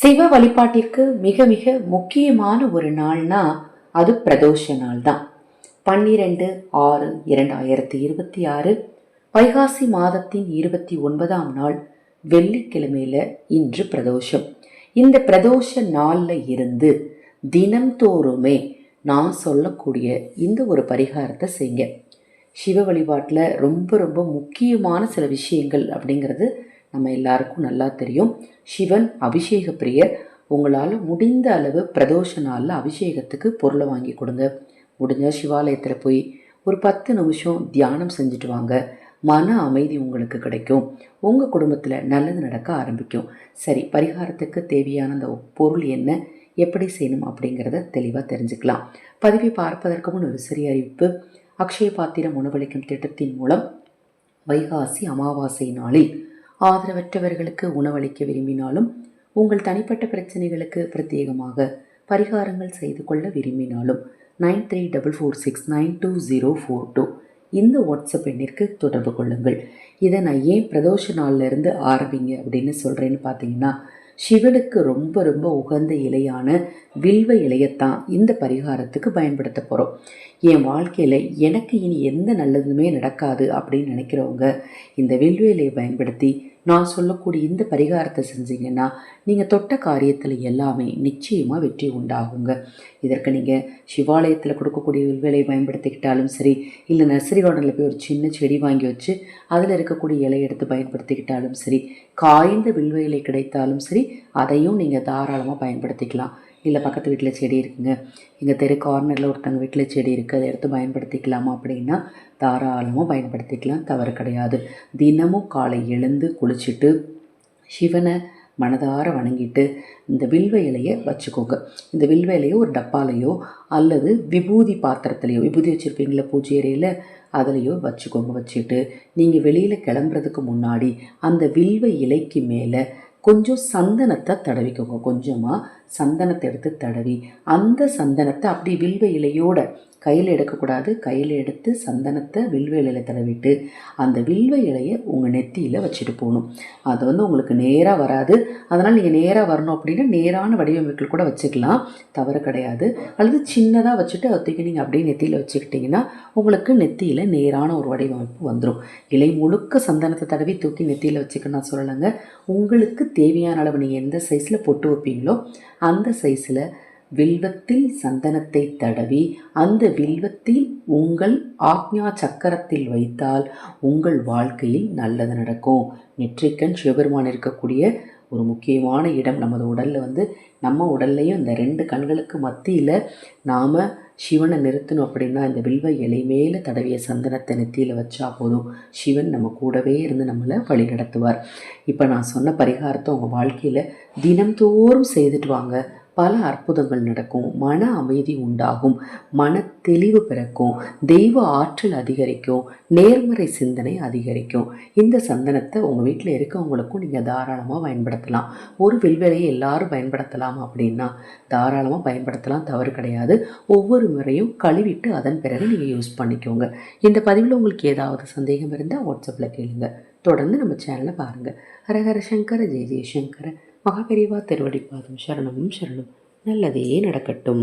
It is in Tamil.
சிவ வழிபாட்டிற்கு மிக மிக முக்கியமான ஒரு நாள்னா அது பிரதோஷ நாள் தான். 12/6/2026 வைகாசி மாதத்தின் 29ஆம் நாள் வெள்ளிக்கிழமையில இன்று பிரதோஷம். இந்த பிரதோஷ நாள்ல இருந்து தினம்தோறுமே நான் சொல்லக்கூடிய இந்த ஒரு பரிகாரத்தை செய்யுங்க. சிவ வழிபாட்டில் ரொம்ப ரொம்ப முக்கியமான சில விஷயங்கள் அப்படிங்கிறது நம்ம எல்லாருக்கும் நல்லா தெரியும். சிவன் அபிஷேக பிரியர். உங்களால் முடிந்த அளவு பிரதோஷ நாளில் அபிஷேகத்துக்கு பொருளை வாங்கி கொடுங்க. முடிஞ்சால் சிவாலயத்தில் போய் ஒரு 10 நிமிஷம் தியானம் செஞ்சுட்டு வாங்க. மன அமைதி உங்களுக்கு கிடைக்கும். உங்கள் குடும்பத்தில் நல்லது நடக்க ஆரம்பிக்கும். சரி, பரிகாரத்துக்கு தேவையான அந்த பொருள் என்ன, எப்படி செய்யணும் அப்படிங்கிறத தெளிவாக தெரிஞ்சுக்கலாம். பதிவை பார்ப்பதற்கு முன் ஒரு சிறிய அறிவிப்பு. அக்ஷய பாத்திரம் உணவளிக்கும் திட்டத்தின் மூலம் வைகாசி அமாவாசை நாளில் ஆதரவற்றவர்களுக்கு உணவளிக்க விரும்பினாலும், உங்கள் தனிப்பட்ட பிரச்சனைகளுக்கு பிரத்யேகமாக பரிகாரங்கள் செய்து கொள்ள விரும்பினாலும் 9344692042 இந்த வாட்ஸ்அப் எண்ணிற்கு தொடர்பு கொள்ளுங்கள். இதை நான் ஏன் பிரதோஷ நாளில் இருந்து ஆரம்பிங்க அப்படின்னு சொல்கிறேன்னு பார்த்தீங்கன்னா, சிவனுக்கு ரொம்ப ரொம்ப உகந்த இலையான வில்வ இலையத்தான் இந்த பரிகாரத்துக்கு பயன்படுத்த போகிறோம். என் வாழ்க்கையில் எனக்கு இனி எந்த நல்லதுமே நடக்காது அப்படின்னு நினைக்கிறவங்க இந்த வில்வ இலையை பயன்படுத்தி நான் சொல்லக்கூடிய இந்த பரிகாரத்தை செஞ்சீங்கன்னா நீங்கள் தொட்ட காரியத்தில் எல்லாமே நிச்சயமாக வெற்றி உண்டாகுங்க. இதற்கு நீங்கள் சிவாலயத்தில் கொடுக்கக்கூடிய வில்வ பயன்படுத்திக்கிட்டாலும் சரி, இல்லை நர்சரி கார்டனில் போய் ஒரு சின்ன செடி வாங்கி வச்சு அதில் இருக்கக்கூடிய இலை எடுத்து பயன்படுத்திக்கிட்டாலும் சரி, காய்ந்த வில்வ இலை கிடைத்தாலும் சரி, அதையும் நீங்கள் தாராளமாக பயன்படுத்திக்கலாம். இல்லை பக்கத்து வீட்டில் செடி இருக்குங்க, எங்கள் தெரு கார்னரில் ஒருத்தங்க வீட்டில் செடி இருக்குது, அதை எடுத்து பயன்படுத்திக்கலாமா அப்படின்னா தாராளமாக பயன்படுத்திக்கலாம், தவறு கிடையாது. தினமும் காலை எழுந்து குளிச்சுட்டு சிவனை மனதார வணங்கிட்டு இந்த வில்வ இலையை வச்சுக்கோங்க. இந்த வில்வ இலையை ஒரு டப்பாலையோ அல்லது விபூதி பாத்திரத்துலையோ, விபூதி வச்சுருப்பீங்களா பூஜை அறையில், அதுலேயோ வச்சுக்கோங்க. வச்சுட்டு நீங்கள் வெளியில் கிளம்புறதுக்கு முன்னாடி அந்த வில்வ இலைக்கு மேலே கொஞ்சம் சந்தனத்தை தடவிக்கோங்க. கொஞ்சமாக சந்தனத்தை எடுத்து தடவி அந்த சந்தனத்தை அப்படி வில்வ இலையோட கையில் எடுக்கக்கூடாது, கையில் எடுத்து சந்தனத்தை வில்வ இலையில் தடவிட்டு அந்த வில்வ இலையை உங்கள் நெத்தியில் வச்சுட்டு போகணும். அது உங்களுக்கு நேராக வராது. அதனால் நீங்கள் நேராக வரணும் அப்படின்னா நேரான வடிவமைப்பில் கூட வச்சுக்கலாம், தவறு கிடையாது. அல்லது சின்னதாக வச்சுட்டு அதுக்கு நீங்கள் அப்படியே நெத்தியில் வச்சுக்கிட்டிங்கன்னா உங்களுக்கு நெத்தியில் நேரான ஒரு வடிவமைப்பு வந்துடும். இலை முழுக்க சந்தனத்தை தடவி தூக்கி நெத்தியில் வச்சுக்க நான் சொல்லலைங்க. உங்களுக்கு தேவையான அளவு நீங்கள் எந்த சைஸில் பொட்டு வைப்பீங்களோ அந்த சைஸில் வில்வத்தில் சந்தனத்தை தடவி அந்த வில்வத்தில் உங்கள் ஆக்ஞா சக்கரத்தில் வைத்தால் உங்கள் வாழ்க்கையில் நல்லது நடக்கும். நெற்றிக்கண் சிவபெருமான் இருக்கக்கூடிய ஒரு முக்கியமான இடம் நமது உடலில் நம்ம உடல்லையும் இந்த 2 கண்களுக்கு மத்தியில் நாம் சிவனை நிறுத்தணும் அப்படின்னா இந்த வில்வ இலை மேலே தடவிய சந்தனத்தை நெத்தியில் வச்சா போதும், சிவன் நம்ம கூடவே இருந்து நம்மளை வழி நடத்துவார். இப்போ நான் சொன்ன பரிகாரத்தை உங்கள் வாழ்க்கையில் தினம்தோறும் செய்துட்டு வாங்க. பல அற்புதங்கள் நடக்கும். மன அமைதி உண்டாகும், மன தெளிவு பிறக்கும், தெய்வ ஆற்றல் அதிகரிக்கும், நேர்மறை சிந்தனை அதிகரிக்கும். இந்த சந்தனத்தை உங்கள் வீட்டில் இருக்கவங்களுக்கும் நீங்கள் தாராளமாக பயன்படுத்தலாம். ஒரு வில்வலையை எல்லாரும் பயன்படுத்தலாம் அப்படின்னா தாராளமாக பயன்படுத்தலாம், தவறு கிடையாது. ஒவ்வொரு முறையும் கழுவிட்டு அதன் பிறகு நீங்கள் யூஸ் பண்ணிக்கோங்க. இந்த பதிவில் உங்களுக்கு ஏதாவது சந்தேகம் இருந்தால் வாட்ஸ்அப்பில் கேளுங்க. தொடர்ந்து நம்ம சேனலை பாருங்கள். ஹரஹர சங்கர ஜெய ஜெயசங்கர. மகாபெரிவா திருவடிப்பாதம் சரணமும் சரணம். நல்லதே நடக்கட்டும்.